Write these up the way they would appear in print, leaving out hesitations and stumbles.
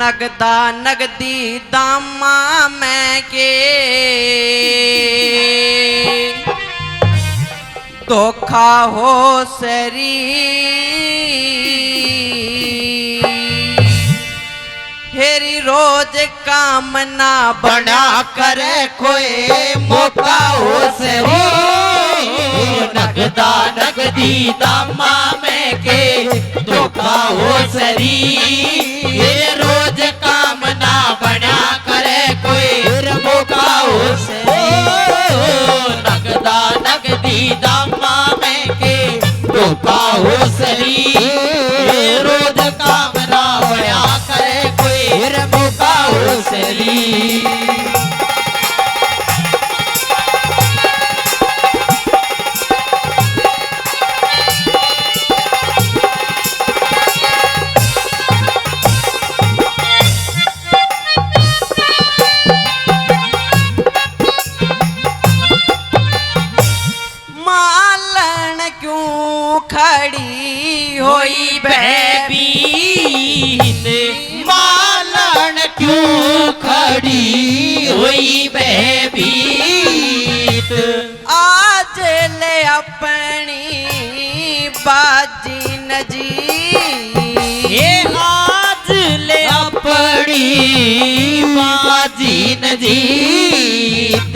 नगदा नगदी दामा मैं के धोखा हो सरी हेरी रोज काम ना बना करे कोई मौका हो सरी नगदा नगदी दामा में के धोखा हो सरी ये रोज काम ना बना करे कोई मौका हो सरी नगदा नगदी दामा में के धोखा हो सरी ये रोज काम ना बना करे कोई मौका हो सरी खड़ी होई बेबीन मालन क्यों खड़ी हुई बेबीत आज ले अपनी बाजी नजी ये आज ले अपनी बाजी नजीत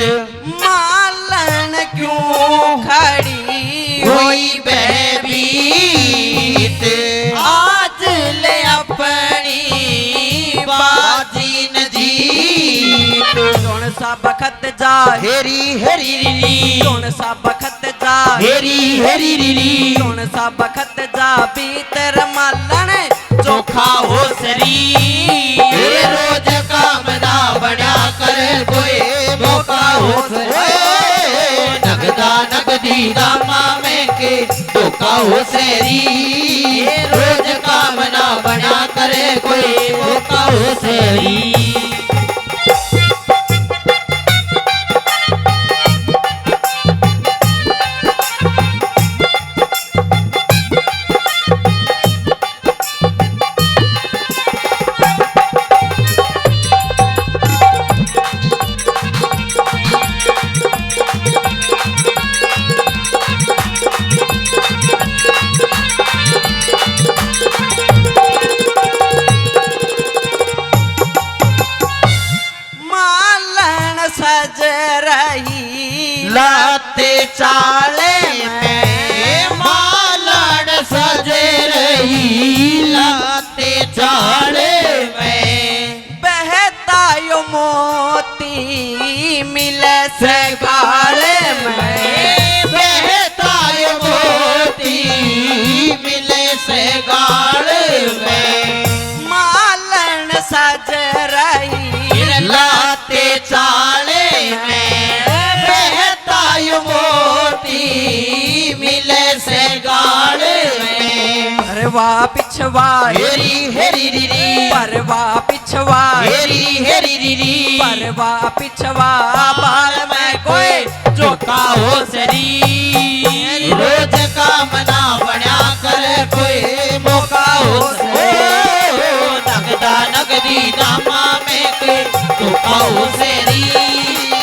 मालन क्यों खड़ी हुई बेबीत आज ले अपनी बाजी नजीत कौन सा बखत जा हेरी हेरी रीली कौन सा बखत जा हेरी हेरी रीली कौन सा बखत जा भीतर मालन चोखा हो सरी ये रोज काम ना बना कर कोई मौका हो सरी नगदा नगदी दामा में के धोखा हो सरी ये रोज काम ना बना करे कोई मौका हो सरी सज रही लाते चाले में मालन सज रही लाते चाले में बहता यो मोती मिले से गाले में बहता यो मोती मिले से गाले में मालन सज रही लाते चाले में बहता यो मोती मिले से गाले में परवा पिछवा हेरी हेरी रीरी परवा पिछवा हेरी हेरी रीरी परवा पिछवा बाल में कोई चोखा हो सरी रोज काम ना बना कर कोई मौका हो सरी नगदा नगदी दामा में के धोखा हो सरी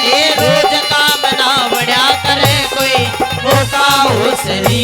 ये रोज काम ना बना कर कोई मौका हो सरी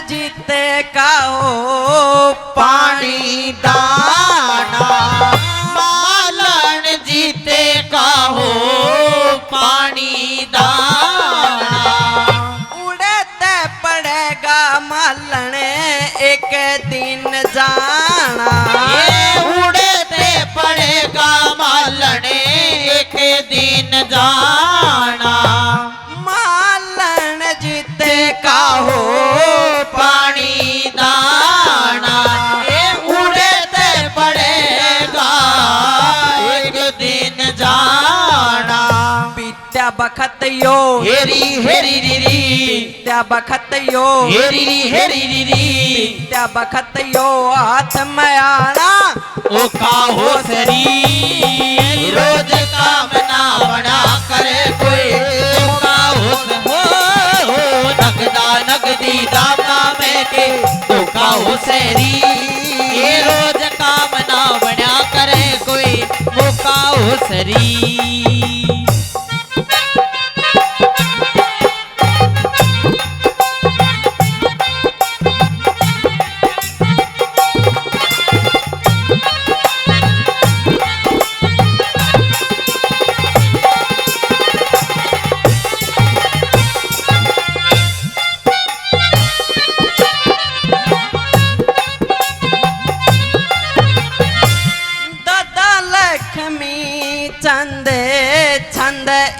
जीते का हो पानी दाना मालन जीते का हो पानी दाना उड़ते पड़ेगा मालन एक दिन जाना ये उड़ते पड़ेगा मालन एक दिन जाना मालन जीते का हो पानी दाना ये उड़ते पड़ेगा एक दिन जाना विद्या बखत यो हेरी हेरी रीरी त्या बखत यो हेरी हेरी रीरी त्या बखत यो हाथ में आना ओ का हो सरी रोज काम ना बना करे कोई ओ का हो नगदा नगदी दामा में के ओ का हो सरी ये रोज काम ना बना करे कोई ओ का हो सरी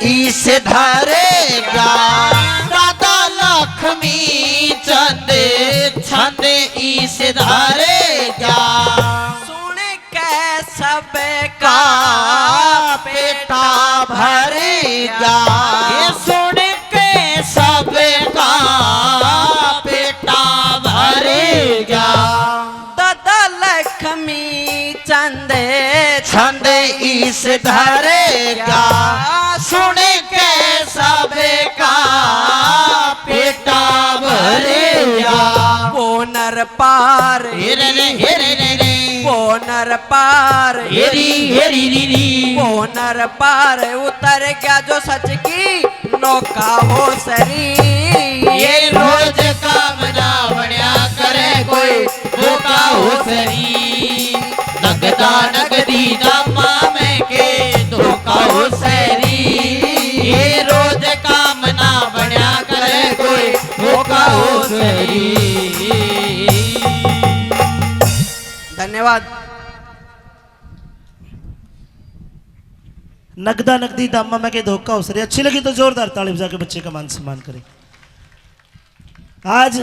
इस धरेगा दादा लक्ष्मी चंद छंद इस धरेगा सुन के सब का पेटा भरेगा ये सुन के सब का पेटा भरेगा दादा लक्ष्मी चंद छंद इस धरेगा सुन के सब का पेटा भरेगा वो नर पार हेरे रे वो नर पार हेरी हेरी रीरी वो नर पार उतर गया जो सच की नौका हो सरी ये रोज काम ना बढ़िया करे कोई वो का हो सरी नगदा नगदी दामा में के धोखा हो सरी ये रोज काम ना बढ़िया करे कोई धोखा हो सरी धन्यवाद। नगदा नगदी दामा में के धोखा हो सरी अच्छी लगी तो जोरदार ताली बजा के बच्चे का मान सम्मान करें। आज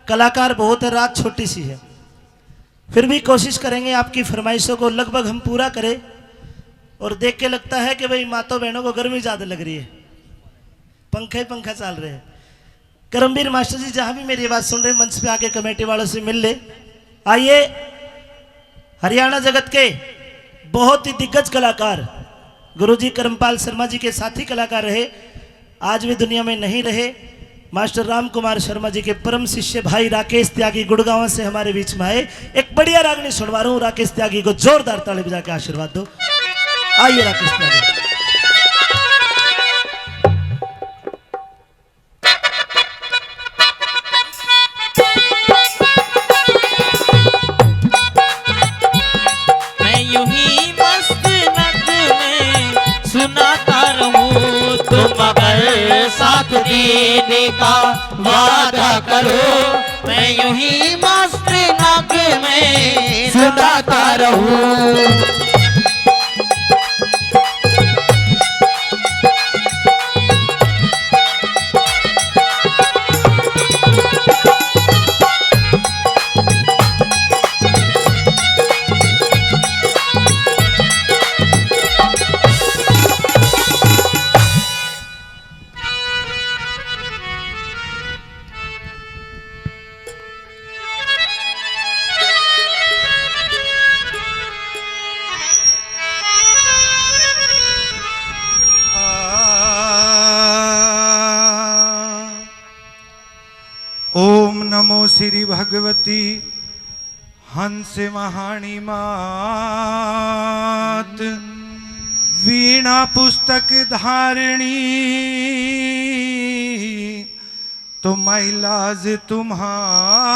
कलाकार बहुत है, रात छोटी सी है, फिर भी कोशिश करेंगे आपकी फरमाइशों को लगभग हम पूरा करें। और देख के लगता है कि भाई माता बहनों को गर्मी ज़्यादा लग रही है, पंखा ही पंखा चल रहे हैं। करमवीर मास्टर जी जहाँ भी मेरी आवाज़ सुन रहे मंच पे आके कमेटी वालों से मिल ले। आइए, हरियाणा जगत के बहुत ही दिग्गज कलाकार गुरुजी करमपाल शर्मा जी के साथी कलाकार रहे, आज भी दुनिया में नहीं रहे। मास्टर राम कुमार शर्मा जी के परम शिष्य भाई राकेश त्यागी गुड़गांव से हमारे बीच में आए। एक बढ़िया रागनी सुनवा रहा हूँ, राकेश त्यागी को जोरदार ताली बजा के आशीर्वाद दो। आइए राकेश त्यागी। मैं यूं ही मस्त नगमे सुनाता रहूं, तुम अगर साथ देने का वादा करो। मैं यूं ही मस्त नगमे सुनाता रहूं। ओम नमो श्री भगवती हंस महाणी मात वीणा पुस्तक धारिणी तो मैलाज तुम्हारे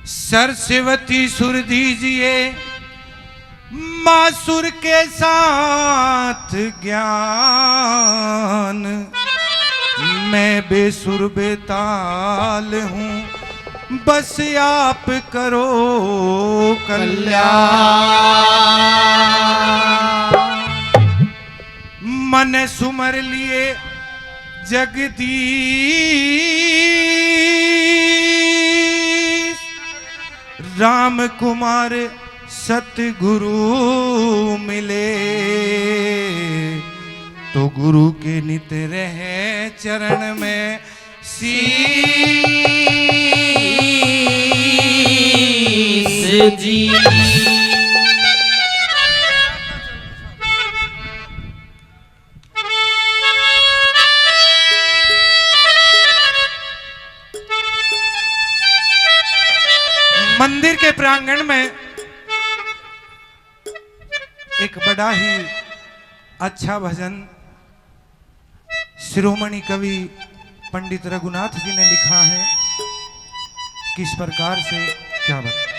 सरस्वती सुर दीजिए मासुर के साथ ज्ञान। मैं बेसुर बेताल हूँ, बस आप करो कल्याण। मन सुमर लिए जगदीश राम कुमार सतगुरु मिले तो गुरु के नित रहे चरण में शीश जी। मंदिर के प्रांगण में एक बड़ा ही अच्छा भजन शिरोमणि कवि पंडित रघुनाथ जी ने लिखा है। किस प्रकार से क्या बताएं।